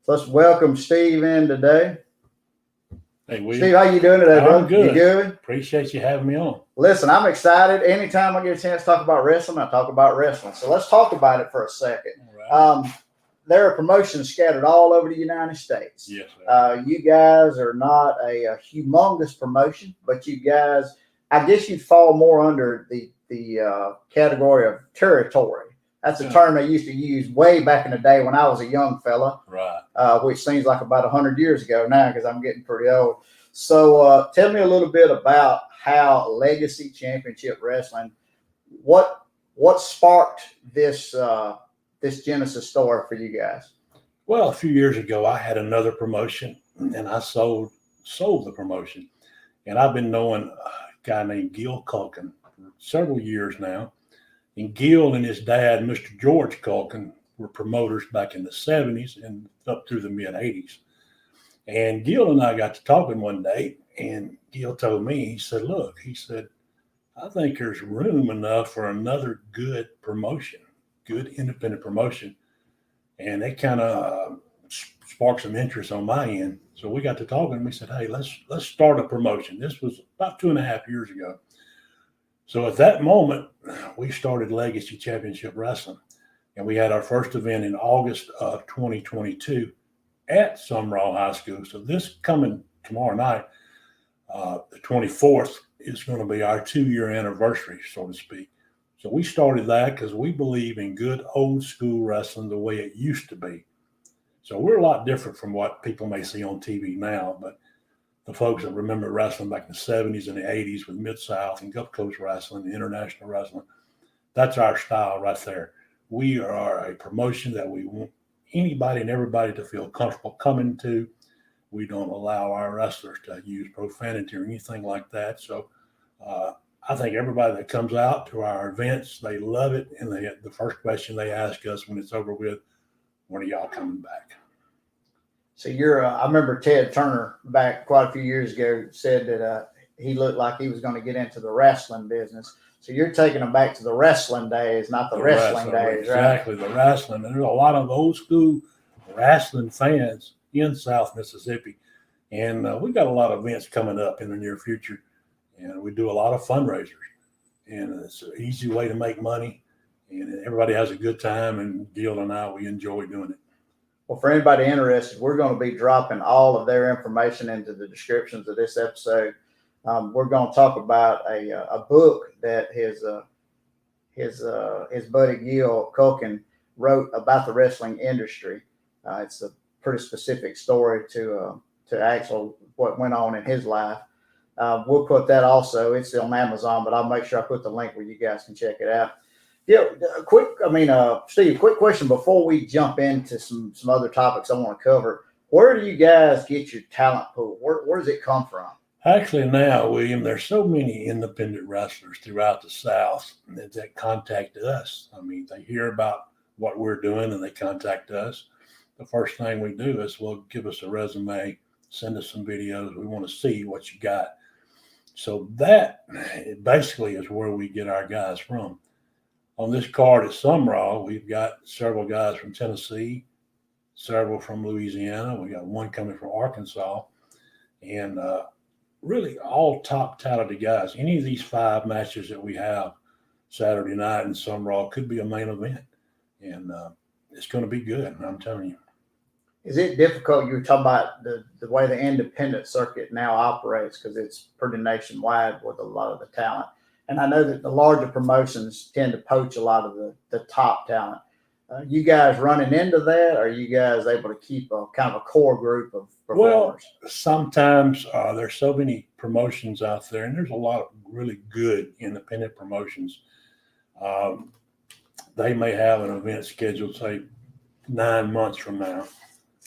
So let's welcome Steve in today. Hey, Will. Steve, how you doing today, brother? I'm good. You good? Appreciate you having me on. Listen, I'm excited. Anytime I get a chance to talk about wrestling, I talk about wrestling. So let's talk about it for a second. All right. There are promotions scattered all over the United States. Yes. You guys are not a humongous promotion, but you guys, I guess you'd fall more under the category of territory. That's a term they used to use way back in the day when I was a young fella. Right. Which seems like about 100 years ago now because I'm getting pretty old. So tell me a little bit about how Legacy Championship Wrestling, what sparked this Genesis story for you guys? Well, a few years ago, I had another promotion, and I sold the promotion. And I've been knowing a guy named Gil Culkin for several years now. And Gil and his dad, Mr. George Culkin, were promoters back in the 70s and up through the mid-80s. And Gil and I got to talking one day, and Gil told me, he said, I think there's room enough for another good promotion, good independent promotion. And it kind of sparked some interest on my end. So we got to talking, and we said, hey, let's start a promotion. This was about 2.5 years ago. So at that moment, we started Legacy Championship Wrestling. And we had our first event in August of 2022 at Summerall High School. So this coming tomorrow night, the 24th, is going to be our 2-year anniversary, so to speak. So we started that because we believe in good old school wrestling the way it used to be. So we're a lot different from what people may see on TV now, but the folks that remember wrestling back in the 70s and the 80s with Mid-South and Gulf Coast wrestling, international wrestling, that's our style right there. We are a promotion that we want anybody and everybody to feel comfortable coming to. We don't allow our wrestlers to use profanity or anything like that. So I think everybody that comes out to our events, they love it. And the first question they ask us when it's over with, when are y'all coming back? So I remember Ted Turner back quite a few years ago said that he looked like he was going to get into the wrestling business. So you're taking them back to the wrestling days, not the wrestling days, exactly, right? The wrestling. And there's a lot of old school wrestling fans in South Mississippi. And we got a lot of events coming up in the near future. And we do a lot of fundraisers. And it's an easy way to make money. And everybody has a good time. And Gil and I, we enjoy doing it. Well, for anybody interested, we're going to be dropping all of their information into the descriptions of this episode. We're going to talk about a book that his buddy Gil Culkin wrote about the wrestling industry. It's a pretty specific story to actually what went on in his life. We'll put that also. It's on Amazon, but I'll make sure I put the link where you guys can check it out. Yeah, Steve, quick question before we jump into some other topics I want to cover. Where do you guys get your talent pool? Where does it come from? Actually, now, William, there's so many independent wrestlers throughout the South that contact us. I mean, they hear about what we're doing and they contact us. The first thing we do is, well, give us a resume, send us some videos. We want to see what you got. So that basically is where we get our guys from. On this card at Summerall, we've got several guys from Tennessee, several from Louisiana. We got one coming from Arkansas, and really all top talented guys. Any of these 5 matches that we have Saturday night in Summerall could be a main event, and it's going to be good, I'm telling you. Is it difficult? You were talking about the way the independent circuit now operates because it's pretty nationwide with a lot of the talent. And I know that the larger promotions tend to poach a lot of the top talent. You guys running into that? Or are you guys able to keep a kind of a core group of performers? Well, sometimes there's so many promotions out there, and there's a lot of really good independent promotions. They may have an event scheduled, say, 9 months from now,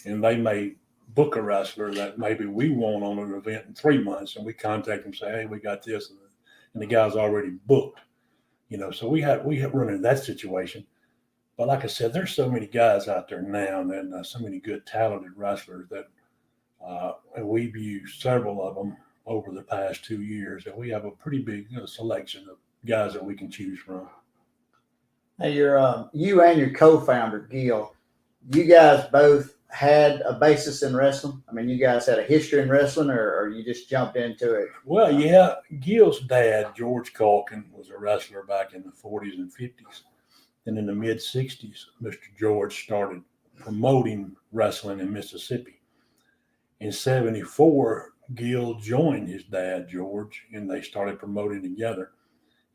and they may book a wrestler that maybe we want on an event in 3 months, and we contact them and say, hey, we got this, and the guy's already booked. So we have run into that situation. But like I said, there's so many guys out there now, and so many good, talented wrestlers that we've used several of them over the past 2 years, and we have a pretty big selection of guys that we can choose from. Now, you and your co-founder, Gil, you guys both had a basis in wrestling? I mean, you guys had a history in wrestling, or you just jumped into it? Well, yeah, Gil's dad, George Culkin, was a wrestler back in the 40s and 50s. And in the mid 60s, Mr. George started promoting wrestling in Mississippi. In 74, Gil joined his dad, George, and they started promoting together.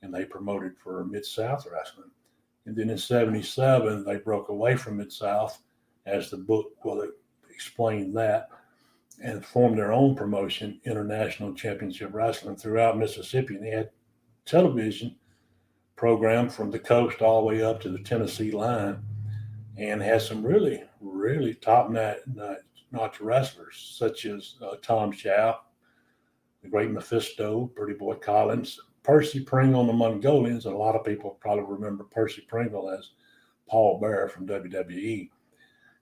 And they promoted for Mid South Wrestling. And then in 77, they broke away from Mid South, as the book will explain that, and formed their own promotion, International Championship Wrestling, throughout Mississippi. And they had television program from the coast all the way up to the Tennessee line, and had some really, really top-notch wrestlers, such as Tom Schaff, the Great Mephisto, Pretty Boy Collins, Percy Pringle and the Mongolians. And a lot of people probably remember Percy Pringle as Paul Bearer from WWE.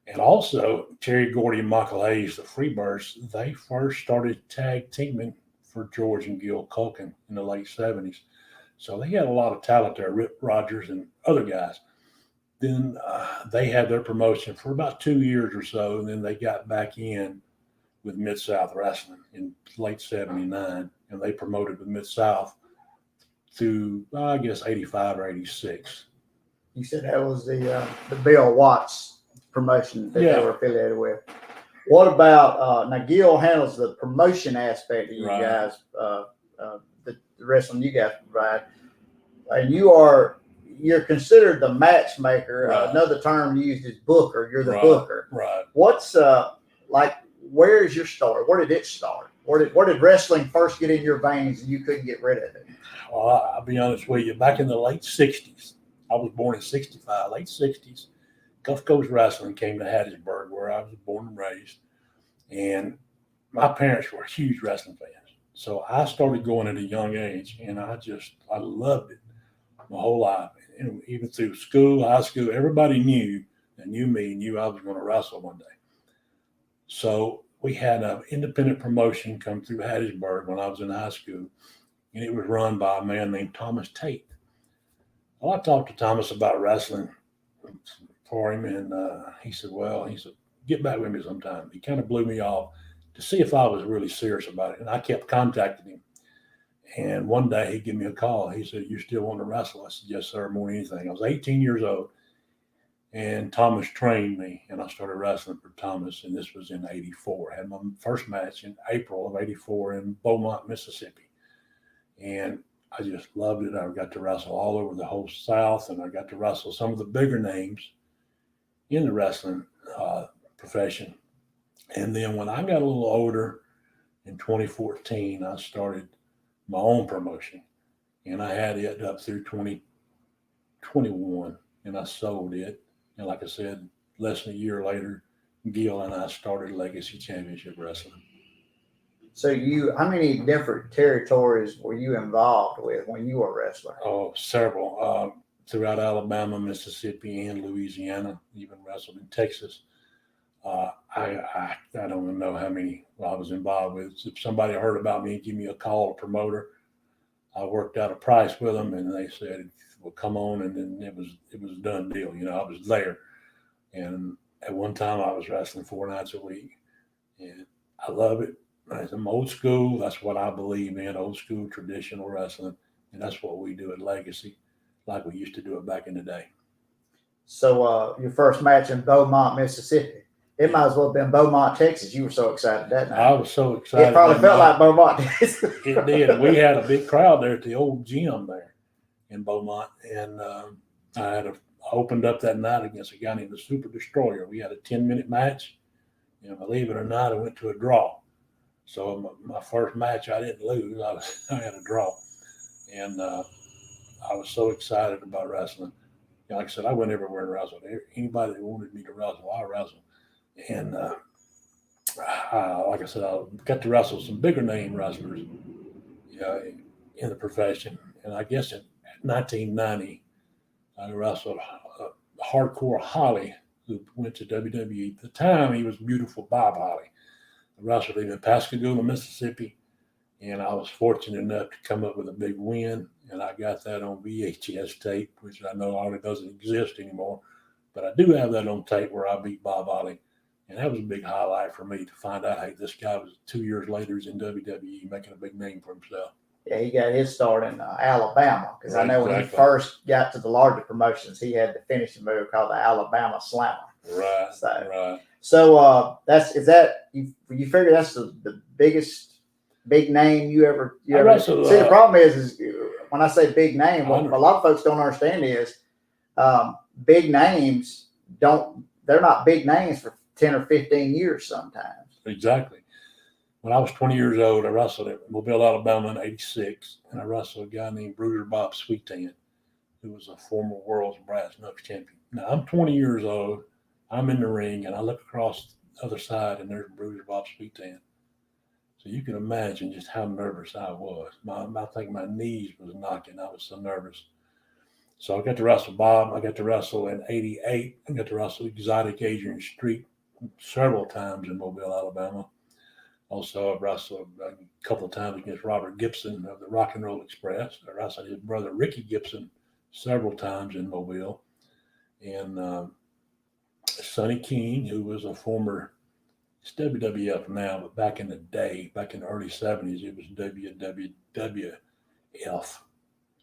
And also Terry Gordy and Michael Hayes, the Freebirds, they first started tag teaming for George and Gil Culkin in the late 70s. So they had a lot of talent there, Rip Rogers and other guys. Then they had their promotion for about 2 years or so, and then they got back in with Mid-South Wrestling in late 79, and they promoted with Mid-South through, I guess, 85 or 86. You said that was the Bill Watts promotion that they were affiliated with. What about now? Gil handles the promotion aspect of you guys, the wrestling you guys provide, and you're considered the matchmaker. Another term used is booker. You're the booker. Right. What's like? Where is your story? Where did it start? Where did wrestling first get in your veins and you couldn't get rid of it? Well, I'll be honest with you. Back in the late 60s, I was born in 65, late 60s. Gulf Coast Wrestling came to Hattiesburg, where I was born and raised. And my parents were huge wrestling fans. So I started going at a young age, and I loved it my whole life. And even through school, high school, everybody knew I was going to wrestle one day. So we had an independent promotion come through Hattiesburg when I was in high school, and it was run by a man named Thomas Tate. Well, I talked to Thomas about wrestling for him, and he said, get back with me sometime. He kind of blew me off to see if I was really serious about it, and I kept contacting him. And one day he gave me a call. He said, "You still want to wrestle?" I said, "Yes, sir, more than anything." I was 18 years old, and Thomas trained me, and I started wrestling for Thomas, and this was in 84. I had my first match in April of 84 in Beaumont, Mississippi. And I just loved it. I got to wrestle all over the whole South, and I got to wrestle some of the bigger names in the wrestling profession. And then when I got a little older in 2014, I started my own promotion, and I had it up through 2021, and I sold it. And like I said, less than a year later, Gil and I started Legacy Championship Wrestling. So how many different territories were you involved with when you were a wrestler? Oh, several. Throughout Alabama, Mississippi, and Louisiana, even wrestled in Texas. I don't even know how many I was involved with. If somebody heard about me and give me a call, a promoter, I worked out a price with them, and they said, "Well, come on," and then it was a done deal. I was there, and at one time I was wrestling 4 nights a week, and I love it. I'm old school. That's what I believe in, old school traditional wrestling, and that's what we do at Legacy, like we used to do it back in the day. So your first match in Beaumont, Mississippi. It might as well have been Beaumont, Texas. You were so excited that night. I was so excited. It probably felt like Beaumont. It did. We had a big crowd there at the old gym there in Beaumont. And I opened up that night against a guy named the Super Destroyer. We had a 10-minute match. Believe it or not, I went to a draw. So my first match, I didn't lose. I had a draw. And I was so excited about wrestling. Like I said, I went everywhere and wrestled. Anybody that wanted me to wrestle, I wrestled. And like I said, I got to wrestle some bigger name wrestlers in the profession. And I guess in 1990, I wrestled Hardcore Holly, who went to WWE. At the time, he was Beautiful Bob Holly. I wrestled him in Pascagoula, Mississippi, and I was fortunate enough to come up with a big win. And I got that on VHS tape, which I know already doesn't exist anymore. But I do have that on tape where I beat Bob Holly And that was a big highlight for me to find out, hey, this guy was 2 years later, he's in WWE making a big name for himself. Yeah, he got his start in Alabama, because I Right, know when he exactly. first got to the larger promotions, he had the finishing move called the Alabama Slammer. Right, So, right. So you figure that's the biggest big name you ever see? The problem is when I say big name, what a lot of folks don't understand is big names they're not big names for 10 or 15 years sometimes. Exactly. When I was 20 years old, I wrestled at Mobile, Alabama in '86, and I wrestled a guy named Bruiser Bob Sweetan, who was a former world's brass knucks champion. Now I'm 20 years old. I'm in the ring, and I look across the other side, and there's Bruiser Bob Sweetan. So you can imagine just how nervous I was. I think my knees was knocking. I was so nervous. So I got to wrestle Bob. I got to wrestle in '88. I got to wrestle Exotic Adrian Street several times in Mobile, Alabama. Also, I wrestled a couple of times against Robert Gibson of the Rock and Roll Express. I wrestled his brother Ricky Gibson several times in Mobile. And Sonny King, who was a former, it's WWF now, but back in the day, back in the early '70s, it was WWF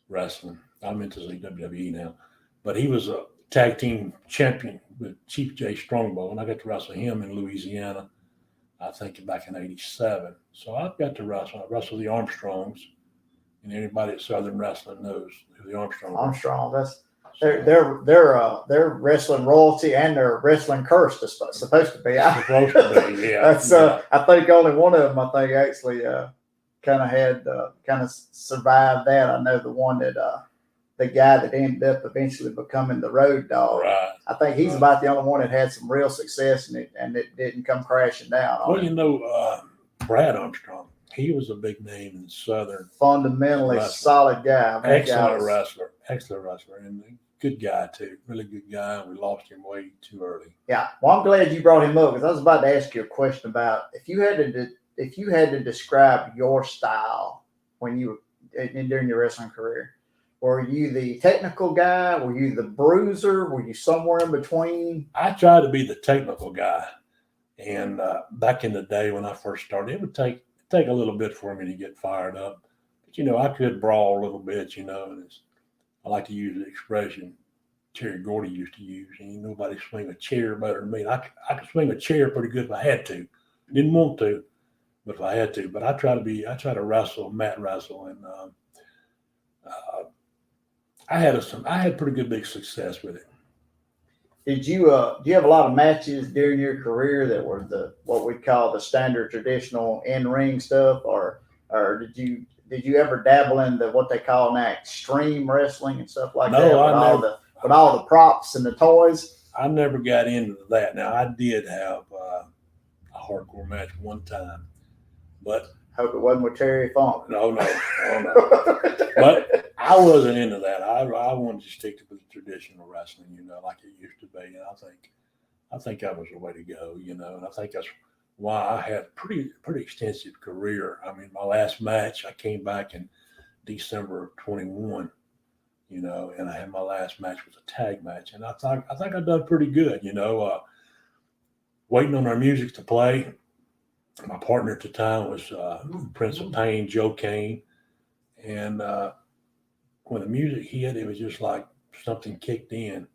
wrestling. I'm into say WWE now. But he was a tag team champion with Chief Jay Strongbow, and I got to wrestle him in Louisiana, I think back in '87. So I've got to wrestle. I wrestled the Armstrongs, and anybody at Southern Wrestling knows who the Armstrongs are. Armstrong, that's they're wrestling royalty and they're wrestling cursed. It's supposed to be. Supposed to be, yeah. That's I think only one of them actually kind of survived that. I know the one that the guy that ended up eventually becoming the Road Dogg. Right. I think he's about the only one that had some real success and it didn't come crashing down. Well, you know, Brad Armstrong, he was a big name in Southern. Fundamentally solid guy. Excellent wrestler, and a good guy too. Really good guy. We lost him way too early. Yeah. Well, I'm glad you brought him up because I was about to ask you a question about if you had to describe your style when you were during your wrestling career. Were you the technical guy? Were you the bruiser? Were you somewhere in between? I tried to be the technical guy. And back in the day when I first started, it would take a little bit for me to get fired up. But, you know, I could brawl a little bit, you know. And I like to use the expression Terry Gordy used to use. And nobody swing a chair better than me. I could swing a chair pretty good if I had to. Didn't want to, but if I had to. But I try to wrestle, mat wrestle. And I had pretty good big success with it. Do you have a lot of matches during your career that were what we call the standard traditional in-ring stuff, or did you ever dabble in what they call now extreme wrestling and stuff like that with all the props and the toys? I never got into that. Now I did have a hardcore match one time, but hope it wasn't with Terry Funk. No. But I wasn't into that. I wanted to stick to the traditional wrestling, you know, like it used to be. And I think that was the way to go, you know. And I think that's why I had a pretty extensive career. I mean, my last match, I came back in December of '21, you know, and I had my last match was a tag match, and I think I done pretty good, you know. Waiting on our music to play. My partner at the time was Prince of Pain, Joe Kane. And when the music hit, it was just like something kicked in.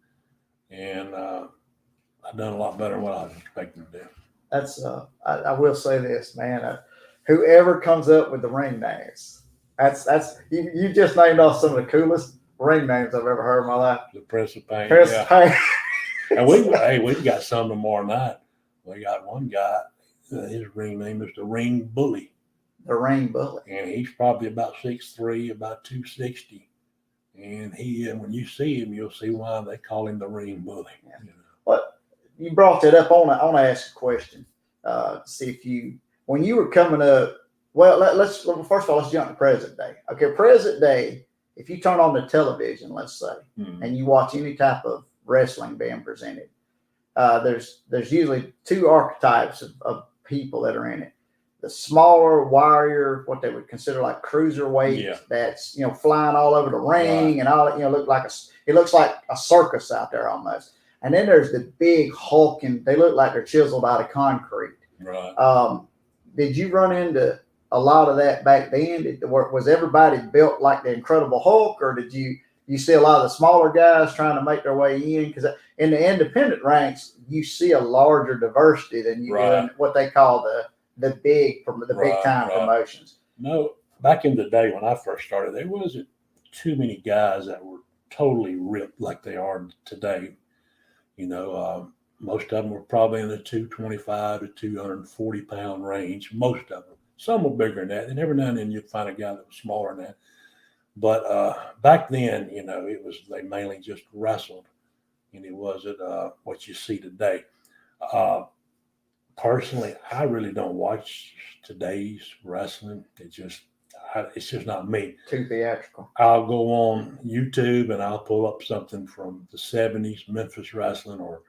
And I've done a lot better than what I was expecting to do. That's I will say this, man. Whoever comes up with the ring names, that's you just named off some of the coolest ring names I've ever heard in my life. The Prince of Pain. Prince of Pain. And we got some tomorrow night. We got one guy. His ring name is the Ring Bully. The Ring Bully. And he's probably about 6'3", about 260. And when you see him, you'll see why they call him the Ring Bully. Yeah. You know? Well, you brought that up. I want to ask a question. See if when you were coming up, well, first of all, let's jump to present day. Okay, present day, if you turn on the television, let's say, and you watch any type of wrestling being presented, there's usually two archetypes of people that are in it. The smaller warrior, what they would consider like cruiserweight, that's flying all over the ring and all. It looks like a circus out there almost. And then there's the big hulking, they look like they're chiseled out of concrete. Right. Did you run into a lot of that back then? Was everybody built like the Incredible Hulk, or did you see a lot of the smaller guys trying to make their way in? Because in the independent ranks, you see a larger diversity than you do in what they call the big time promotions. No, back in the day when I first started, there wasn't too many guys that were totally ripped like they are today. Most of them were probably in the 225 to 240 pound range. Most of them. Some were bigger than that, and every now and then you'd find a guy that was smaller than that. But back then, they mainly just wrestled, and it wasn't what you see today. Personally, I really don't watch today's wrestling. It's just not me. Too theatrical. I'll go on YouTube and I'll pull up something from the 70s, Memphis wrestling, or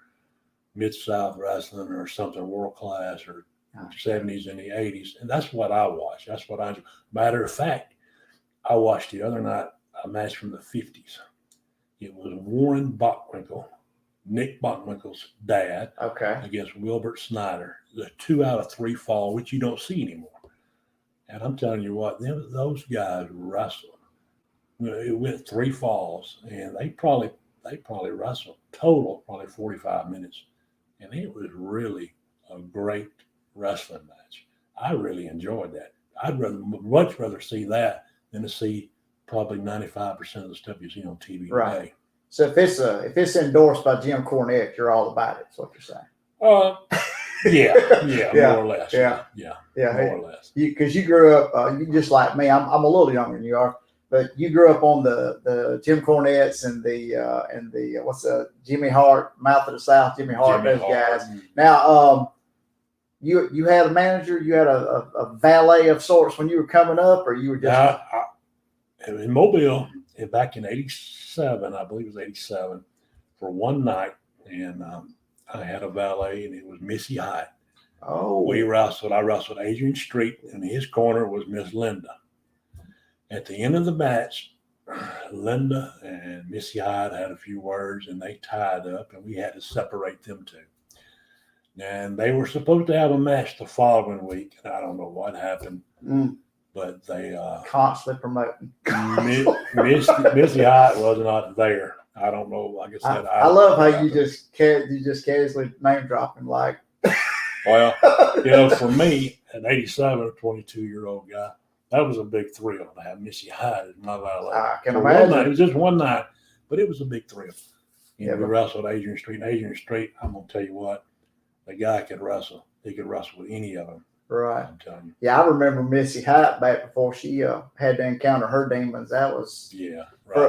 Mid-South wrestling, or something world class, or 70s and the 80s. And that's what I watch. That's what I enjoy. Matter of fact, I watched the other night a match from the 50s. It was Warren Bockwinkel, Nick Bockwinkel's dad, against Wilbert Snyder. The 2 out of 3 fall, which you don't see anymore. And I'm telling you what, those guys wrestled. It went 3 falls, and they probably wrestled total probably 45 minutes. And it was really a great wrestling match. I really enjoyed that. I'd much rather see that than to see probably 95% of the stuff you see on TV today. So if it's endorsed by Jim Cornette, you're all about it. That's what you're saying. More or less. Yeah, more or less. Because you grew up, you just like me. I'm a little younger than you are, but you grew up on the Jim Cornettes and the what's the Jimmy Hart, Mouth of the South, Jimmy Hart, those guys. Now, you had a manager, you had a valet of sorts when you were coming up, or you were just in Mobile back in '87, I believe it was '87, for one night, and I had a valet, and it was Missy Hyatt. Oh, I wrestled Adrian Street, and his corner was Miss Linda. At the end of the match, Linda and Missy Hyatt had a few words, and they tied up, and we had to separate them two. And they were supposed to have a match the following week, and I don't know what happened, but they constantly promoting. Missy Hyatt was not there. I don't know. Like I said, I love how you just casually name dropping like. Well, for me at 87, a 22-year-old guy, that was a big thrill to have Missy Hyatt as my valet. I can imagine. It was just one night, but it was a big thrill. We wrestled Adrian Street. And Adrian Street, I'm gonna tell you what, the guy could wrestle. He could wrestle with any of them. Right. I'm telling you. Yeah, I remember Missy Hyatt back before she had to encounter her demons. That was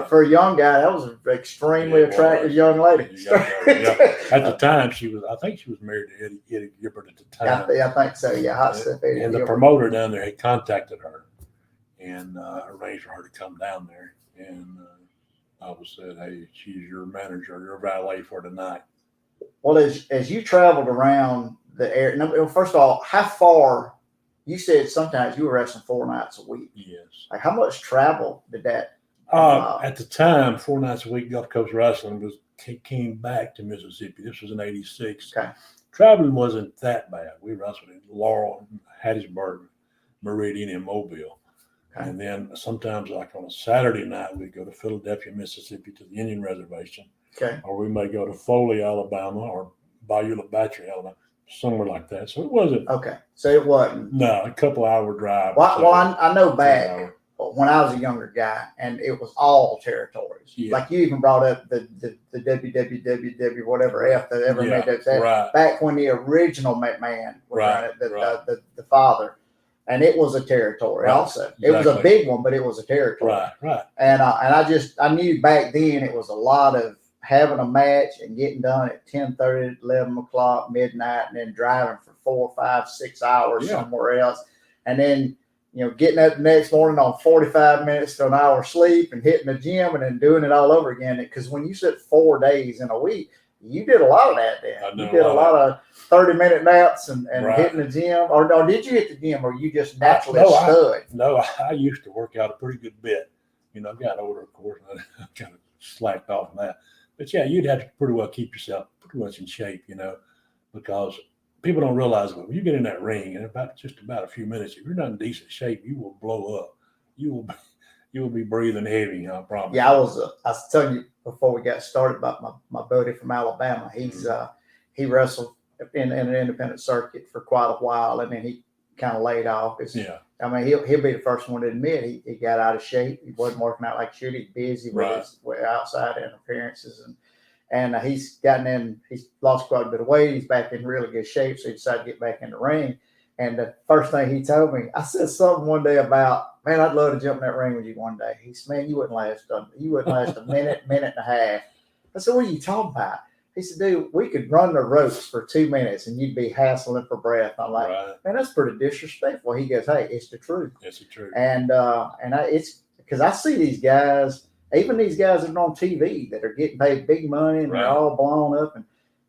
for a young guy. That was an extremely attractive young lady. At the time, I think she was married to Eddie Gibbert at the time. I think so. Yeah, hot stuff. And the promoter down there had contacted her and arranged for her to come down there. And I was said, "Hey, she's your manager, your valet for tonight." Well, as you traveled around the area, first of all, how far? You said sometimes you were wrestling 4 nights a week. Yes. Like how much travel did that? At the time, 4 nights a week, Gulf Coast Wrestling came back to Mississippi. This was in '86. Okay. Traveling wasn't that bad. We wrestled in Laurel, Hattiesburg, Meridian, and Mobile. Okay. And then sometimes, like on a Saturday night, we'd go to Philadelphia, Mississippi, to the Indian Reservation. Okay. Or we may go to Foley, Alabama, or Bayou La Battery, Alabama, somewhere like that. So it wasn't. Okay. So it wasn't. No, a couple-hour drive. Well, I know back when I was a younger guy, and it was all territories. Yeah. Like you even brought up the WWW whatever F that ever made that. Right. Back when the original McMahon was running it, the father. And it was a territory also. Exactly. It was a big one, but it was a territory. Right. And I knew back then it was a lot of having a match and getting done at 10:30, 11 o'clock, midnight, and then driving for 4, 5, 6 hours somewhere else. And then, getting up the next morning on 45 minutes to an hour sleep and hitting the gym and then doing it all over again. Because when you said 4 days in a week, you did a lot of that then. You did a lot of 30-minute naps and hitting the gym. Or did you hit the gym or you just naturally stood? I used to work out a pretty good bit. I've got older, of course, and I kind of slacked off on that. But yeah, you'd have to pretty well keep yourself pretty much in shape, because people don't realize that when you get in that ring in just about a few minutes, if you're not in decent shape, you will blow up. You will be breathing heavy. I promise. Yeah, I was telling you before we got started about my buddy from Alabama. He wrestled in an independent circuit for quite a while, and then he kind of laid off. Yeah. I mean, he'll be the first one to admit he got out of shape. He wasn't working out like he should. He's busy with outside interferences, and he's lost quite a bit of weight. He's back in really good shape, so he decided to get back in the ring. And the first thing he told me, I said something one day about, man, I'd love to jump in that ring with you one day. He said, man, you wouldn't last a minute and a half. I said, what are you talking about? He said, dude, we could run the ropes for 2 minutes and you'd be hassling for breath. I'm like, man, that's pretty disrespectful. He goes, hey, it's the truth. It's the truth. And it's because I see these guys, even these guys that are on TV that are getting paid big money and they're all blown up, and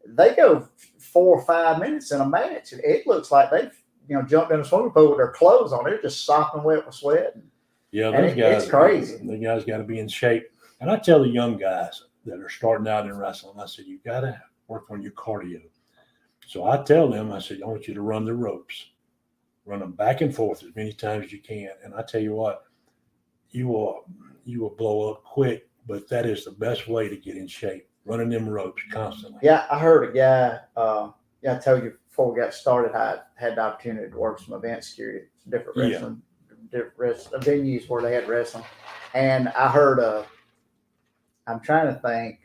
they go 4 or 5 minutes in a match. And it looks like they've jumped in a swimming pool with their clothes on. They're just sopping wet with sweat. Yeah, those guys. It's crazy. The guys got to be in shape. And I tell the young guys that are starting out in wrestling, I said, you got to work on your cardio. So I tell them, I said, I want you to run the ropes, run them back and forth as many times as you can. And I tell you what, you will blow up quick, but that is the best way to get in shape, running them ropes constantly. Yeah, I heard a guy, I told you before we got started, I had the opportunity to work some event security, different wrestling, different venues where they had wrestling. And I heard I'm trying to think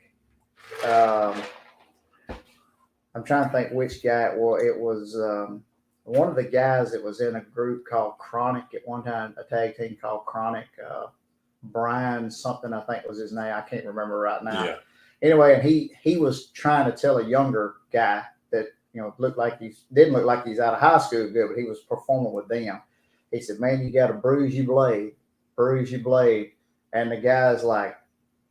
which guy it was. It was one of the guys that was in a group called Chronic at one time, a tag team called Chronic. Brian something, I think was his name. I can't remember right now. Yeah. Anyway, and he was trying to tell a younger guy that didn't look like he's out of high school good, but he was performing with them. He said, man, you got to bruise your blade. And the guy's like,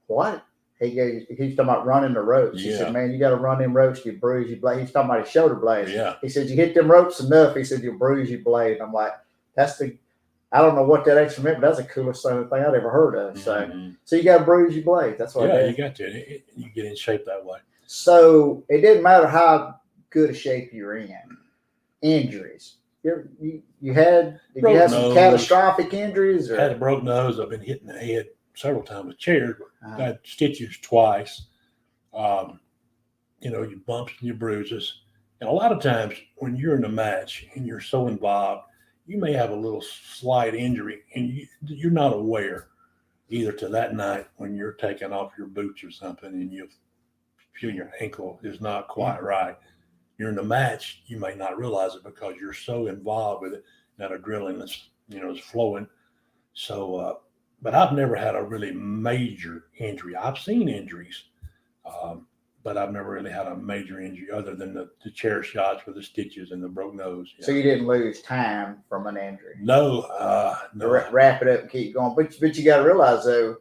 what? He's talking about running the ropes. He said, man, you got to run them ropes, you bruise your blade. He's talking about his shoulder blades. Yeah. He said, you hit them ropes enough. He said, you'll bruise your blade. And I'm like, I don't know what that actually meant, but that's the coolest thing I'd ever heard of. So you got to bruise your blade. That's what you got to. You get in shape that way. So it didn't matter how good a shape you're in. Injuries. You had some catastrophic injuries? I had a broke nose. I've been hitting the head several times with chairs. I had stitches twice. Your bumps and your bruises. And a lot of times when you're in a match and you're so involved, you may have a little slight injury and you're not aware either to that night when you're taking off your boots or something and you feel your ankle is not quite right. You're in the match, you may not realize it because you're so involved with it. That adrenaline is flowing. So, but I've never had a really major injury. I've seen injuries, but I've never really had a major injury other than the chair shots with the stitches and the broke nose. So you didn't lose time from an injury? No. Wrap it up and keep going. But you got to realize, though,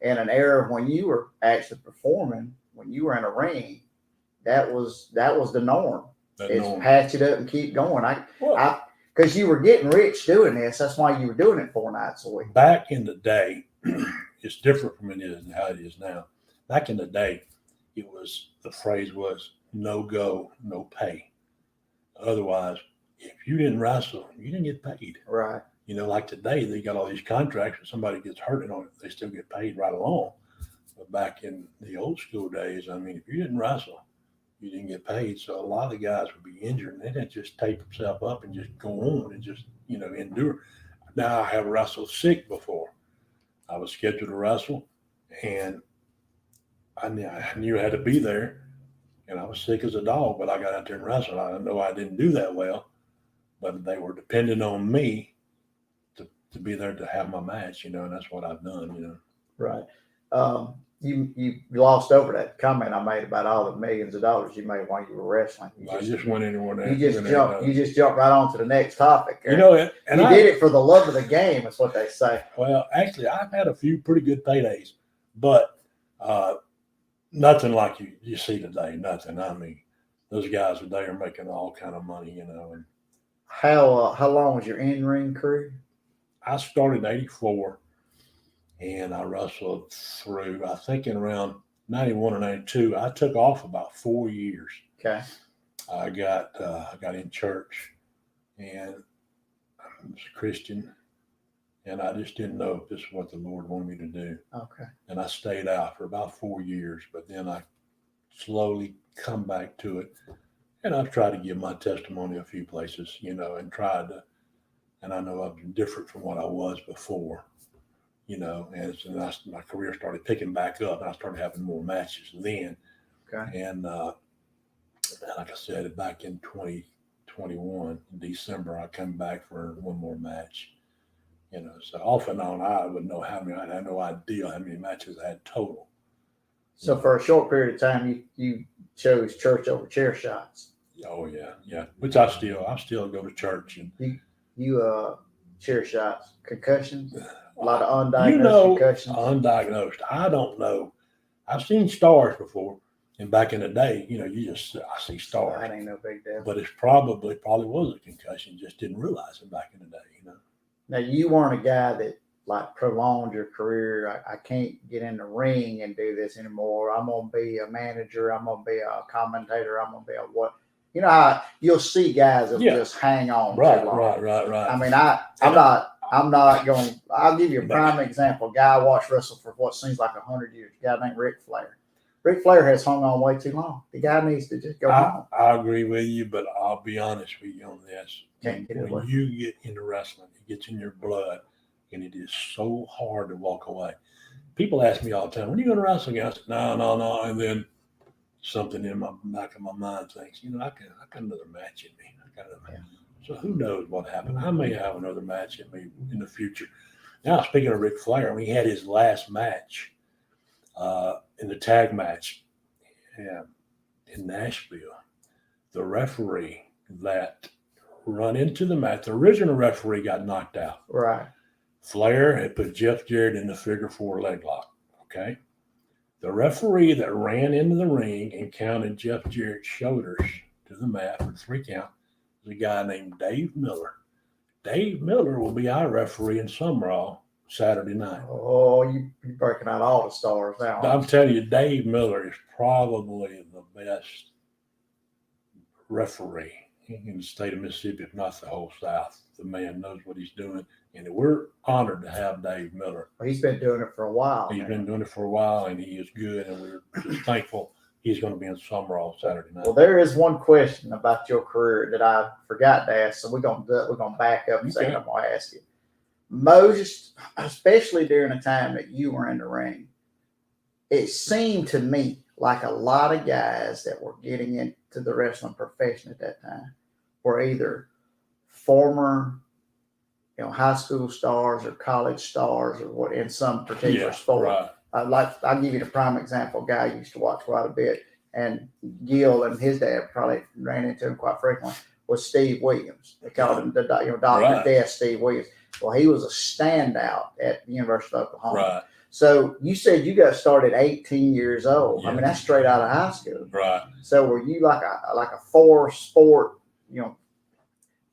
in an era when you were actually performing, when you were in a ring, that was the norm. Patch it up and keep going. Because you were getting rich doing this. That's why you were doing it 4 nights a week. Back in the day, it's different from how it is now. Back in the day, the phrase was no go, no pay. Otherwise, if you didn't wrestle, you didn't get paid. Right. Like today, they got all these contracts. If somebody gets hurt on it, they still get paid right along. But back in the old school days, I mean, if you didn't wrestle, you didn't get paid. So a lot of the guys would be injured and they didn't just tape themselves up and just go on and just, endure. Now I have wrestled sick before. I was scheduled to wrestle and I knew I had to be there and I was sick as a dog, but I got out there and wrestled. I know I didn't do that well, but they were depending on me to be there to have my match, and that's what I've done, Right. You glossed over that comment I made about all the millions of dollars you made while you were wrestling. I just went anywhere. You just jumped right on to the next topic. And you did it for the love of the game. That's what they say. Well, actually, I've had a few pretty good paydays, but nothing like you see today. Nothing. I mean, those guys today are making all kind of money. And how long was your in-ring career? I started in '84. And I wrestled through, I think, in around 91 or 92, I took off about 4 years. Okay. I got in church, and I was a Christian, and I just didn't know if this is what the Lord wanted me to do. Okay. And I stayed out for about 4 years, but then I slowly come back to it. And I've tried to give my testimony a few places, and tried to, and I know I'm different from what I was before, and my career started picking back up, and I started having more matches then. Okay. And like I said, back in 2021, in December, I come back for one more match. So off and on, I would know I had no idea how many matches I had total. So for a short period of time, you chose church over chair shots. Oh yeah. Which I still go to church. And you chair shots, concussions, a lot of undiagnosed concussions. Undiagnosed. I don't know. I've seen stars before, and back in the day, I see stars. That ain't no big deal. But it's probably was a concussion. Just didn't realize it back in the day. Now you weren't a guy that like prolonged your career. I can't get in the ring and do this anymore. I'm gonna be a manager. I'm gonna be a commentator. I'm gonna be a what? You know how you'll see guys that just hang on too long. Right. I mean, I'm not going. I'll give you a prime example. A guy I watched wrestle for what seems like 100 years. A guy named Ric Flair. Ric Flair has hung on way too long. The guy needs to just go home. I agree with you, but I'll be honest with you on this. When you get into wrestling, it gets in your blood, and it is so hard to walk away. People ask me all the time, "When are you going to wrestle again?" I said, "No," and then something in my back of my mind thinks, I got another match in me. So who knows what happened? I may have another match in me in the future. Now, speaking of Ric Flair, he had his last match in the tag match in Nashville. The referee that run into the match, the original referee got knocked out. Right. Flair had put Jeff Jarrett in the figure 4 leg lock. Okay. The referee that ran into the ring and counted Jeff Jarrett's shoulders to the mat for 3 count was a guy named Dave Miller. Dave Miller will be our referee in Summerall Saturday night. Oh, you're breaking out all the stars now. I'm telling you, Dave Miller is probably the best referee in the state of Mississippi, if not the whole South. The man knows what he's doing, and we're honored to have Dave Miller. Well, he's been doing it for a while. He's been doing it for a while, and he is good, and we're just thankful he's going to be in Summerall Saturday night. Well, there is one question about your career that I forgot to ask, so we're gonna back up and say I'm gonna ask you. Most, especially during the time that you were in the ring, it seemed to me like a lot of guys that were getting into the wrestling profession at that time were either former, high school stars or college stars or what in some particular sport. Right. I'll give you the prime example. A guy I used to watch quite a bit, and Gil and his dad probably ran into him quite frequently, was Steve Williams. They called him the Dr. Death, Steve Williams. Well, he was a standout at the University of Oklahoma. Right. So you said you got started 18 years old. Yeah. I mean, that's straight out of high school. Right. So were you like a 4-sport, you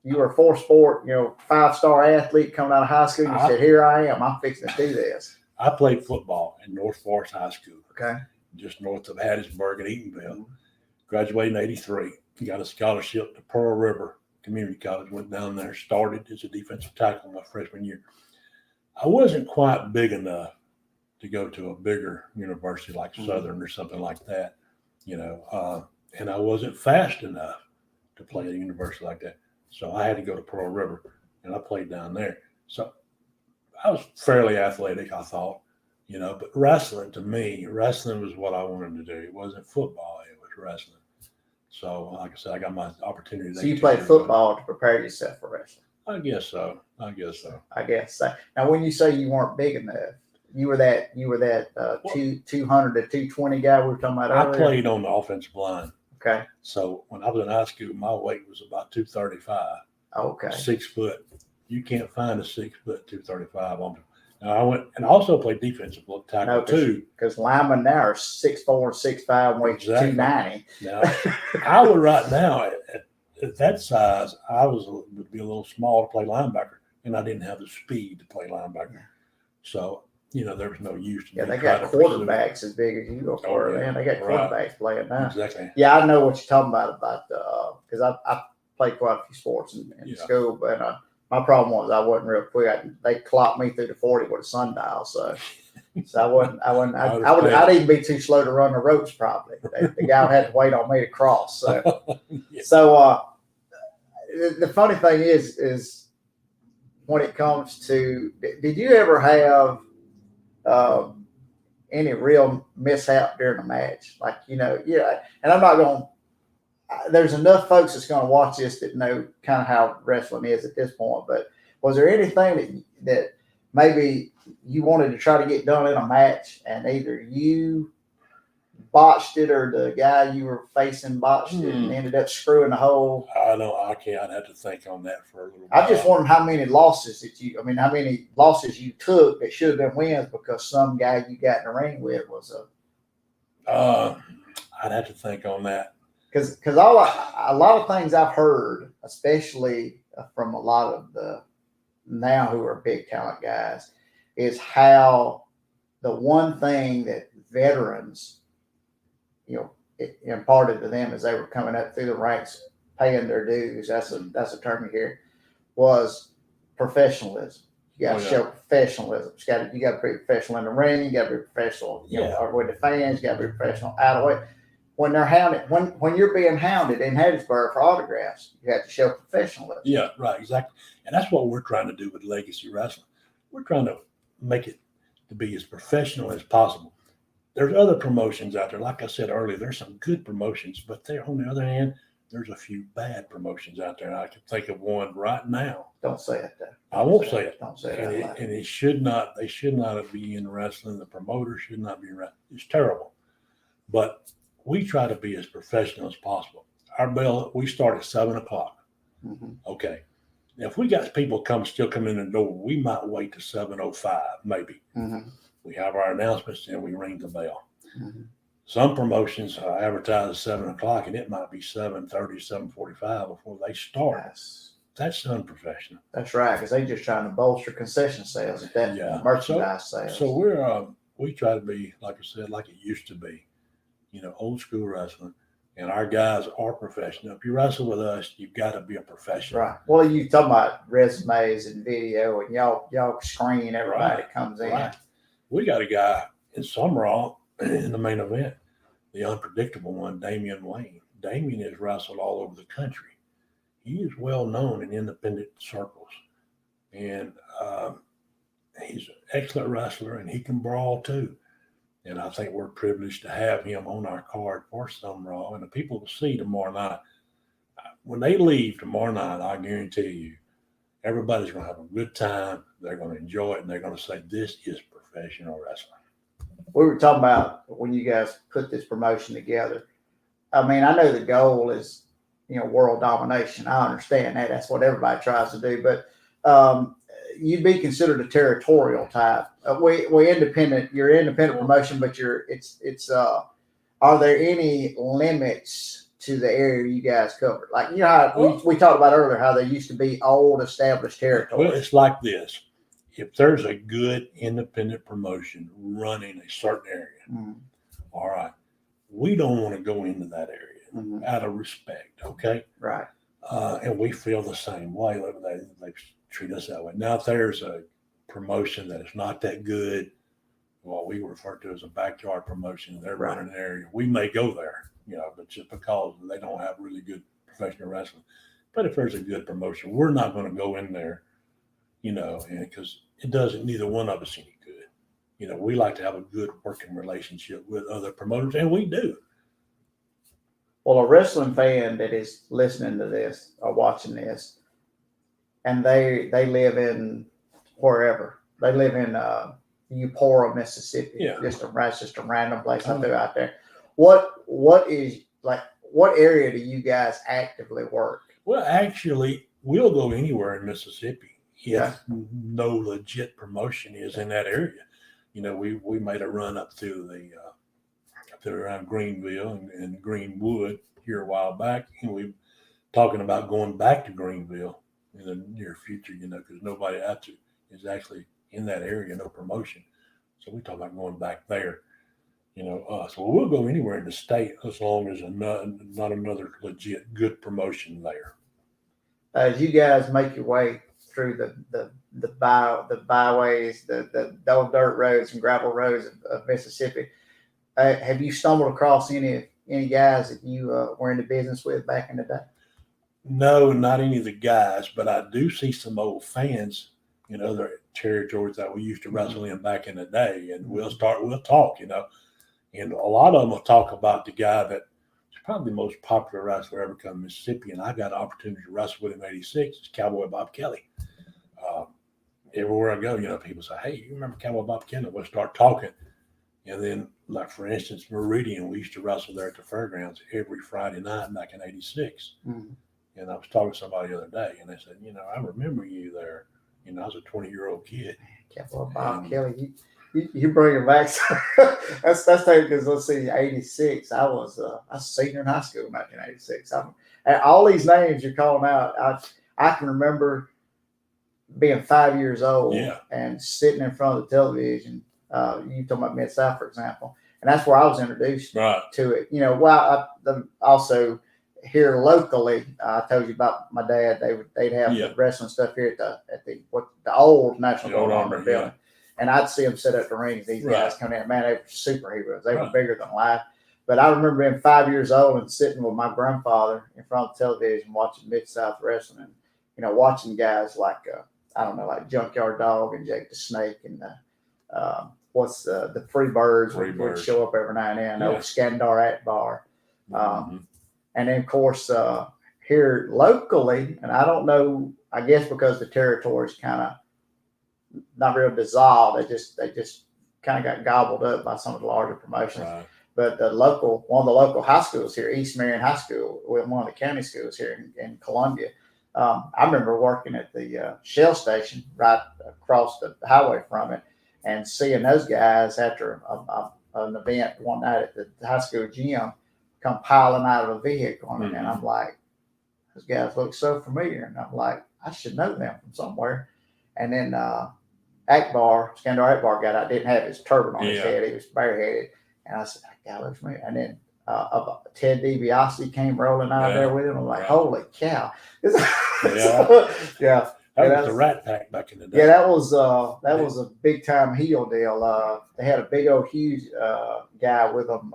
were a 4-sport, 5-star athlete coming out of high school? You said, here I am. I'm fixing to do this. I played football in North Forest High School. Okay. Just north of Hattiesburg and Eatonville. Graduated in 83. Got a scholarship to Pearl River Community College. Went down there, started as a defensive tackle my freshman year. I wasn't quite big enough to go to a bigger university like Southern or something like that, and I wasn't fast enough to play at a university like that. So I had to go to Pearl River, and I played down there. So I was fairly athletic, I thought, but wrestling was what I wanted to do. It wasn't football, it was wrestling. So, like I said, I got my opportunity. So you played football to prepare yourself for wrestling? I guess so. I guess so. Now, when you say you weren't big enough, you were that 200 to 220 guy we were talking about earlier? I played on the offensive line. Okay. So when I was in high school, my weight was about 235. Okay. 6 foot. You can't find a 6 foot 235 on me. Now I went and also played defensive tackle too. Because linemen now are 6'4", 6'5", and weight 290. Now I would right now at that size, would be a little small to play linebacker, and I didn't have the speed to play linebacker. So there was no use to Yeah, me they trying got to pursue it. quarterbacks as big as you are, yeah. man. They got Right. quarterbacks playing now. Exactly. Yeah, I know what you're talking about the because I played quite a few sports in Yeah. school, but my problem was I wasn't real quick. They clocked me through the 40 with a sundial, so I'd even be too slow to run the ropes probably. The guy would have to wait on me to cross. So Yeah. so the funny thing is when it comes to, did you ever have any real mishap during a match? Like, yeah, and I'm not going to, there's enough folks that's going to watch this that know kind of how wrestling is at this point, but was there anything that maybe you wanted to try to get done in a match and either you botched it or the guy you were facing botched it and ended up screwing the whole? I can't. I'd have to think on that for a little while. I just wondered how many losses how many losses you took that should have been wins because some guy you got in the ring with was I'd have to think on that. Because a lot of things I've heard, especially from a lot of the now who are big talent guys, is how the one thing that veterans, it imparted to them as they were coming up through the ranks, paying their dues. That's a term you hear. Was professionalism. You got to show professionalism. You got to be professional in the ring. You got to be professional, or with the fans. You got to be professional out of the way. When they're hounded, when you're being hounded in Hattiesburg for autographs, you have to show professionalism. Yeah, right, exactly. And that's what we're trying to do with Legacy Wrestling. We're trying to make it to be as professional as possible. There's other promotions out there. Like I said earlier, there's some good promotions, but there, on the other hand, there's a few bad promotions out there. And I can think of one right now. Don't say it, though. I won't say it. Don't say it. And it should not. They should not be in wrestling. The promoter should not be in wrestling. It's terrible. But we try to be as professional as possible. Our bell, we start at 7:00. Mm-hmm. Okay. Now, if we got people still coming in the door, we might wait to 7:05, maybe. Mm-hmm. We have our announcements and we ring the bell. Mm-hmm. Some promotions advertise at 7:00 and it might be 7:30, 7:45 before they start. That's unprofessional. That's right, because they're just trying to bolster concession sales at that merchandise sales. So we try to be, like I said, like it used to be, old school wrestling. And our guys are professional. If you wrestle with us, you've got to be a professional. Right. Well, you talking about resumes and video, and y'all screen everybody that comes in. Right. We got a guy in Summerall in the main event, the unpredictable one, Damian Wayne. Damian has wrestled all over the country. He is well known in independent circles, and he's an excellent wrestler, and he can brawl too. And I think we're privileged to have him on our card for Summerall, and the people will see tomorrow night. When they leave tomorrow night, I guarantee you, everybody's going to have a good time. They're going to enjoy it, and they're going to say, "This is professional wrestling." We were talking about when you guys put this promotion together. I mean, I know the goal is, world domination. I understand that. That's what everybody tries to do. But you'd be considered a territorial type. We independent. You're an independent promotion, but it's. Are there any limits to the area you guys cover? Like how we talked about earlier, how there used to be old established territory. Well, it's like this. If there's a good independent promotion running a certain area, all right, we don't want to go into that area out of respect, okay? Right. And we feel the same way. They treat us that way. Now, if there's a promotion that is not that good, what we refer to as a backyard promotion, they're running an area, we may go there, but just because they don't have really good professional wrestling. But if there's a good promotion, we're not going to go in there, because it doesn't neither one of us any good. We like to have a good working relationship with other promoters, and we do. Well, a wrestling fan that is listening to this or watching this, and they live in wherever. They live in Eupora, Mississippi. Yeah. Just a random place I threw out there. What area do you guys actively work? Well, actually, we'll go anywhere in Mississippi if no legit promotion is in that area. We made a run up through around Greenville and Greenwood here a while back, and we're talking about going back to Greenville in the near future, because nobody out there is actually in that area, no promotion. So we talk about going back there. So we'll go anywhere in the state as long as not another legit good promotion there. As you guys make your way through the byways, the old dirt roads and gravel roads of Mississippi, have you stumbled across any guys that you were in the business with back in the day? No, not any of the guys, but I do see some old fans in other territories that we used to wrestle in back in the day, and we'll talk, and a lot of them will talk about the guy that is probably the most popular wrestler ever come to Mississippi, and I got an opportunity to wrestle with him in '86. It's Cowboy Bob Kelly. Everywhere I go, people say, "Hey, you remember Cowboy Bob Kelly?" We'll start talking, and then, like for instance, Meridian, we used to wrestle there at the fairgrounds every Friday night back in '86. Mm-hmm. And I was talking to somebody the other day, and they said, I remember you there. I was a 20-year-old kid. Well, Bob Kelly, you bring it back. that's because let's see, '86. I was a senior in high school in 1986. And all these names you're calling out, I can remember being 5 years old and sitting in front of the television. You talking about Mid-South, for example, and that's where I was introduced to it. Also here locally, I told you about my dad. They'd have the wrestling stuff here at the old National Gold Armor building, and I'd see them set up the rings. These guys come in, man, they were superheroes. They were bigger than life. But I remember being 5 years old and sitting with my grandfather in front of the television watching Mid-South wrestling, and watching guys like like Junkyard Dog and Jake the Snake and the Free Birds would show up every now and then. Old Skandar Akbar. And then, of course, here locally, and I don't know, I guess because the territory's kind of not real dissolved, they just kind of got gobbled up by some of the larger promotions. Right. But one of the local high schools here, East Marion High School, one of the county schools here in Columbia, I remember working at the Shell station right across the highway from it and seeing those guys after an event one night at the high school gym come piling out of a vehicle. And I'm like, those guys look so familiar. And I'm like, I should know them from somewhere. And then Skandar Akbar got out, didn't have his turban on his head. He was bareheaded. And I said, that guy looks familiar. And then Ted DiBiase came rolling out there with him. I'm like, holy cow. That was the Rat Pack back in the day. Yeah, that was a big time heel deal. They had a big old huge guy with them.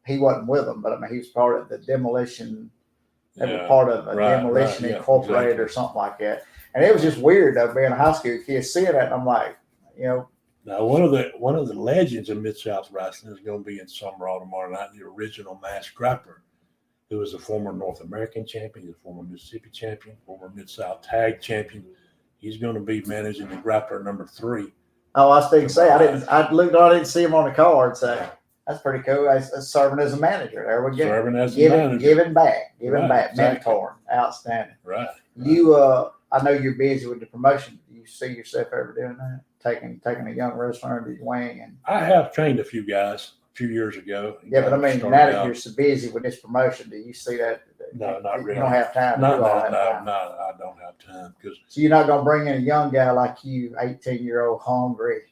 He wasn't with them, but I mean he was part of the Demolition. They were part of a Demolition Incorporated or something like that. And it was just weird though, being a high school kid seeing that. And I'm like, Now one of the legends of Mid-South wrestling is going to be in Summerall tomorrow night. The original masked grappler, who was a former North American champion, a former Mississippi champion, former Mid-South tag champion. He's going to be managing the grappler number 3. Oh, I was thinking, I didn't see him on the card, so that's pretty cool. Serving as a manager, there we go. Serving as a manager, giving back, mentoring, outstanding. Right. You, I know you're busy with the promotion. Do you see yourself ever doing that? Taking a young wrestler under your wing? And I have trained a few guys a few years ago. Yeah, but I mean, now that you're so busy with this promotion, do you see that? No, not really. You don't have time. No, I don't have time. So you're not going to bring in a young guy like you, 18-year-old, hungry,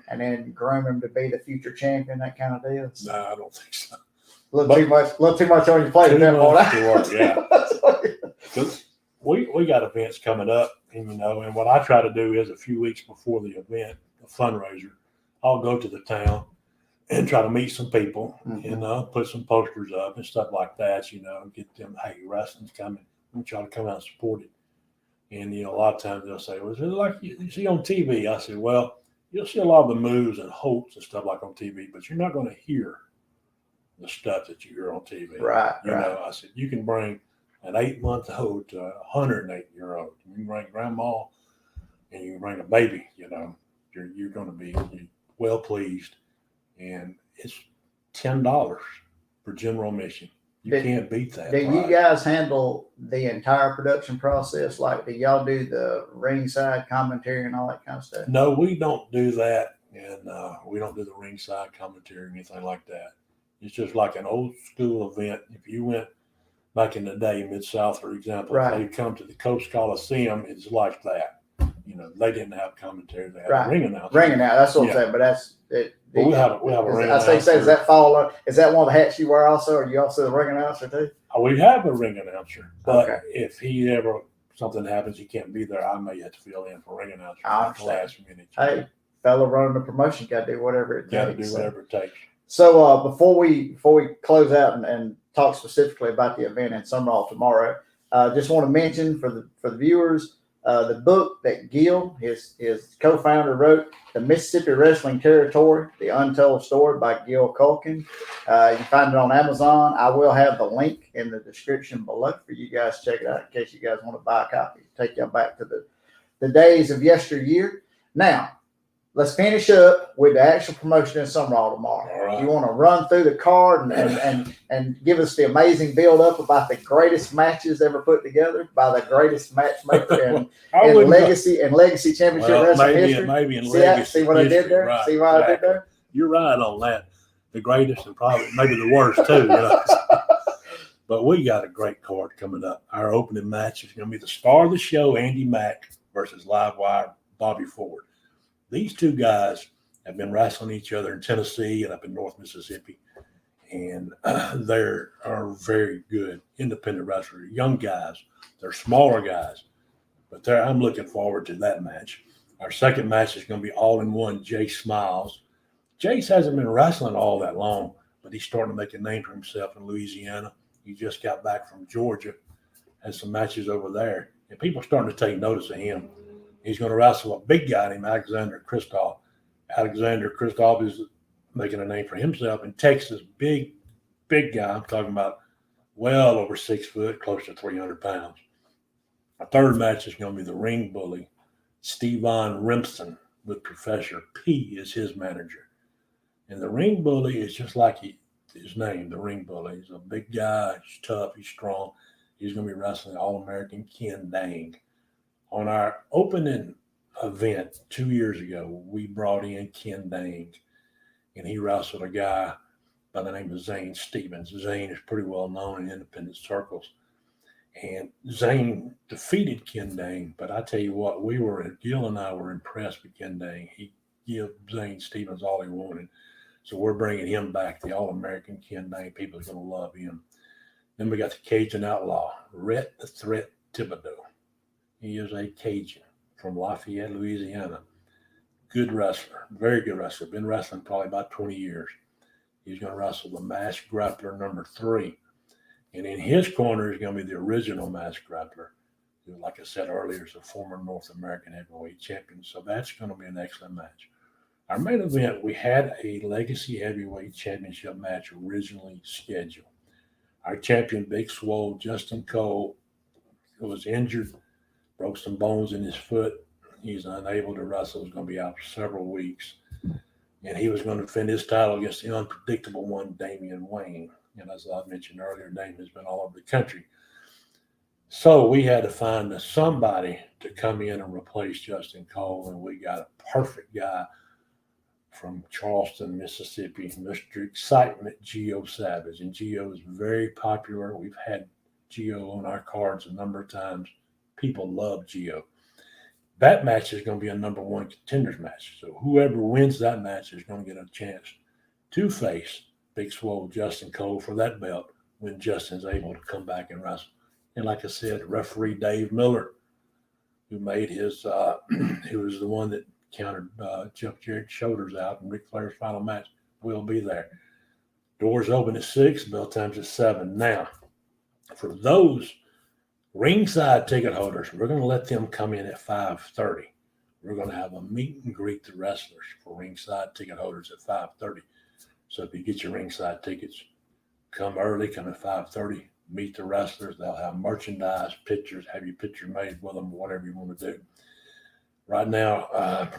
and then groom him to be the future champion, that kind of deal? No, I don't think so. A little too much on your plate at that point. Yeah. Because we got events coming up, and what I try to do is a few weeks before the event, a fundraiser, I'll go to the town and try to meet some people, put some posters up and stuff like that, get them, hey, wrestling's coming. I want y'all to come out and support it. And, a lot of times they'll say, well, is it like you see on TV? I said, well, you'll see a lot of the moves and holds and stuff like on TV, but you're not going to hear the stuff that you hear on TV. Right. I said, you can bring an 8-month-old to a 108-year-old. You can bring grandma and you can bring a baby, you're going to be well pleased. And it's $10 for general admission. You can't beat that. Do you guys handle the entire production process? Like, do y'all do the ringside commentary and all that kind of stuff? No, we don't do that. And we don't do the ringside commentary or anything like that. It's just like an old school event. If you went back in the day, Mid-South, for example, if they come to the Coast Coliseum, it's like that. they didn't have commentary. They had Right. a ring announcer. Ringing out. That's what I'm Yeah. saying. But that's it. But we'll have a ring I announcer. say, does that fall? Is that one of the hats you wear also? Or you also the ring announcer too? We have a ring announcer, but Okay. if something happens, he can't be there, I may have to fill in for ring announcer I at the last minute. Hey, fella running the promotion got to do whatever it Got to takes. do whatever it takes. So before we close out and talk specifically about the event in Summerall tomorrow, just want to mention for the viewers the book that Gil, his co-founder, wrote, The Mississippi Wrestling Territory: The Untold Story by Gil Culkin. You can find it on Amazon. I will have the link in the description below for you guys to check it out in case you guys want to buy a copy. Take y'all back to the days of yesteryear. Now, let's finish up with the actual promotion in Summerall tomorrow. All right. You want to run through the card and give us the amazing build up about the greatest matches ever put together by the greatest matchmaker in Legacy Championship Wrestling history. Maybe in Legacy. See what I did there? Right, see what I did there? You're right on that. The greatest and probably maybe the worst too. But we got a great card coming up. Our opening match is going to be the star of the show, Andy Mack versus Livewire Bobby Ford. These two guys have been wrestling each other in Tennessee and up in North Mississippi, and they are very good independent wrestlers, young guys. They're smaller guys, but I'm looking forward to that match. Our second match is going to be all-in-one Jace Smiles. Jace hasn't been wrestling all that long, but he's starting to make a name for himself in Louisiana. He just got back from Georgia, had some matches over there, and people are starting to take notice of him. He's going to wrestle a big guy named Alexander Kristoff. Alexander Kristoff is making a name for himself in Texas. Big guy. I'm talking about well over 6 foot, close to 300 pounds. Our third match is going to be the ring bully, Stevan Rimpson, with Professor P as his manager. And the ring bully is just like his name, the ring bully. He's a big guy. He's tough. He's strong. He's going to be wrestling All-American Ken Dang. On our opening event 2 years ago, we brought in Ken Dang, and he wrestled a guy by the name of Zane Stevens. Zane is pretty well known in independent circles. And Zane defeated Ken Dang, but I tell you what, Gil and I were impressed with Ken Dang. He gave Zane Stevens all he wanted. So we're bringing him back, the All-American Ken Dang. People are going to love him. Then we got the Cajun Outlaw, Rhett the Threat Thibodeau. He is a Cajun from Lafayette, Louisiana. Good wrestler, very good wrestler. Been wrestling probably about 20 years. He's going to wrestle the Masked Grappler number 3. And in his corner is going to be the original Masked Grappler, who, like I said earlier, is a former North American heavyweight champion. So that's going to be an excellent match. Our main event, we had a Legacy Heavyweight Championship match originally scheduled. Our champion, Big Swole, Justin Cole, who was injured, broke some bones in his foot. He's unable to wrestle. He's going to be out for several weeks. And he was going to defend his title against the unpredictable one, Damian Wayne. And as I mentioned earlier, Damian has been all over the country. So we had to find somebody to come in and replace Justin Cole. And we got a perfect guy from Charleston, Mississippi, Mr. Excitement, Gio Savage. And Gio is very popular. We've had Gio on our cards a number of times. People love Gio. That match is going to be a number 1 contenders match. So whoever wins that match is going to get a chance to face Big Swole Justin Cole for that belt when Justin's able to come back and wrestle. And like I said, referee Dave Miller, who made his, who was the one that countered Chuck Jarrett's shoulders out in Ric Flair's final match, will be there. Doors open at 6, bell time's at 7. Now, for those ringside ticket holders, we're going to let them come in at 5:30. We're going to have a meet and greet the wrestlers for ringside ticket holders at 5:30. So if you get your ringside tickets, come early, come at 5:30, meet the wrestlers. They'll have merchandise, pictures, have your picture made with them, whatever you want to do. Right now,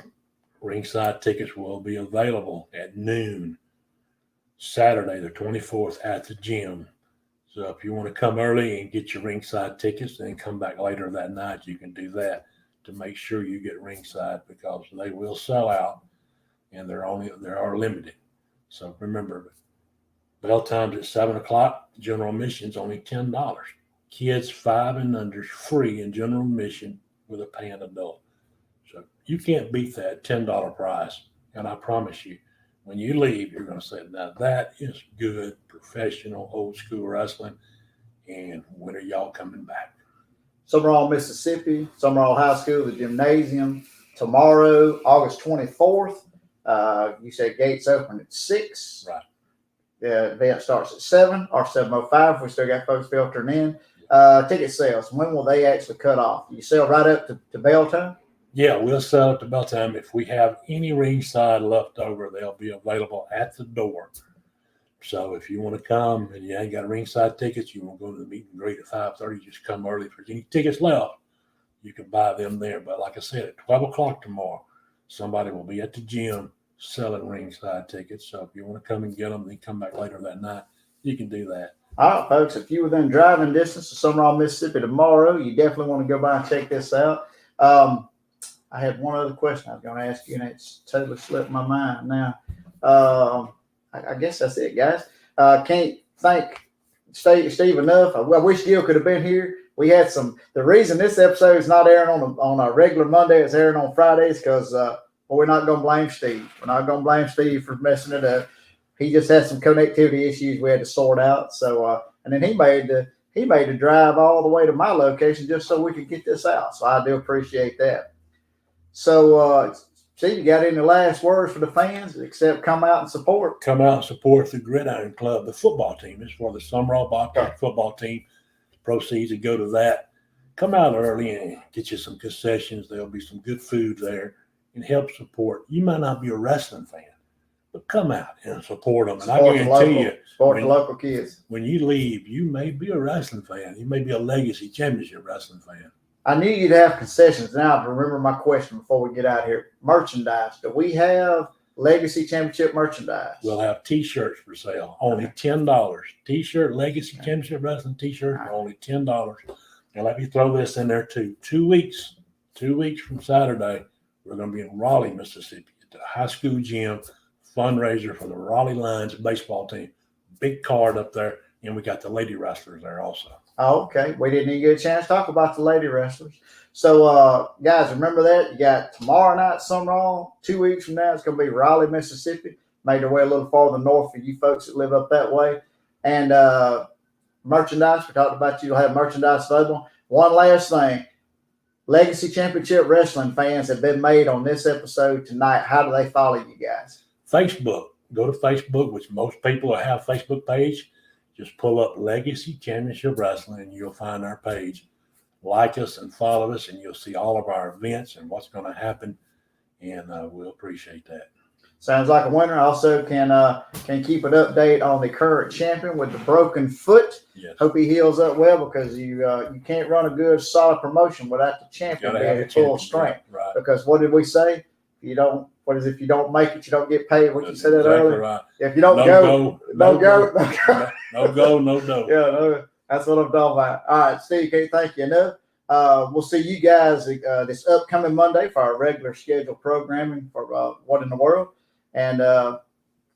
ringside tickets will be available at noon, Saturday the 24th at the gym. So if you want to come early and get your ringside tickets, then come back later that night, you can do that to make sure you get ringside because they will sell out and they are limited. So remember, bell time's at 7 o'clock. General admission's only $10. Kids 5 and under free in general admission with a paying adult. So you can't beat that $10 prize. And I promise you, when you leave, you're going to say, now that is good, professional, old school wrestling. And when are y'all coming back? Summerall, Mississippi, Summerall High School, the gymnasium, tomorrow, August 24th. You said gates open at 6. Right. The event starts at 7 or 7:05. We still got folks filtering in. Ticket sales, when will they actually cut off? You sell right up to bell time? Yeah, we'll sell it to bell time. If we have any ringside left over, they'll be available at the door. So if you want to come and you ain't got ringside tickets, you want to go to the meet and greet at 5:30, just come early. If there's any tickets left, you can buy them there. But like I said, at 12 o'clock tomorrow, somebody will be at the gym selling ringside tickets. So if you want to come and get them, then come back later that night, you can do that. All right, folks, if you're within driving distance to Summerall, Mississippi tomorrow, you definitely want to go by and check this out. I had one other question I was going to ask you, and it's totally slipped my mind now. I guess that's it, guys. Can't thank Steve enough. I wish Gil could have been here. We had the reason this episode is not airing on a regular Monday, it's airing on Fridays because we're not going to blame Steve. We're not going to blame Steve for messing it up. He just had some connectivity issues we had to sort out. So, and then he made the drive all the way to my location just so we could get this out. So I do appreciate that. So, Steve, you got any last words for the fans except come out and support? Come out and support the Gridiron Club, the football team. It's for the Summerall Bobcat football team. Proceeds to go to that. Come out early and get you some concessions. There'll be some good food there and help support. You might not be a wrestling fan, but come out and support them. And I guarantee you, support the local kids. When you leave, you may be a wrestling fan. You may be a Legacy Championship wrestling fan. I knew you'd have concessions. Now, remember my question before we get out here. Merchandise. Do we have Legacy Championship merchandise? We'll have T-shirts for sale, only $10. T-shirt, Legacy Championship Wrestling T-shirt, only $10. And let me throw this in there too. 2 weeks from Saturday, we're going to be in Raleigh, Mississippi, at the high school gym fundraiser for the Raleigh Lions baseball team. Big card up there, and we got the lady wrestlers there also. Oh, okay. We didn't even get a chance to talk about the lady wrestlers. So, guys, remember that. You got tomorrow night, Summerall. 2 weeks from now, it's going to be Raleigh, Mississippi. Made their way a little farther north for you folks that live up that way. And merchandise, we talked about you'll have merchandise available. One last thing. Legacy Championship Wrestling fans have been made on this episode tonight. How do they follow you guys? Facebook. Go to Facebook, which most people have a Facebook page. Just pull up Legacy Championship Wrestling, and you'll find our page. Like us and follow us, and you'll see all of our events and what's going to happen, and we'll appreciate that. Sounds like a winner. Also can keep an update on the current champion with the broken foot. Yes. Hope he heals up well because you can't run a good solid promotion without the champion being at full strength. Right. Because what did we say? If you don't make it, you don't get paid. What you said that exactly earlier? Right. If you don't No go. no go, no dough. Yeah, no, that's what I'm talking about. All right, Steve, can't thank you enough. We'll see you guys this upcoming Monday for our regular scheduled programming for What in the World. And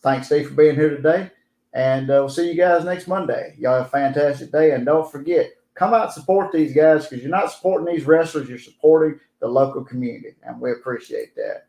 thanks, Steve, for being here today. And we'll see you guys next Monday. Y'all have a fantastic day. And don't forget, come out and support these guys because you're not supporting these wrestlers. You're supporting the local community. And we appreciate that.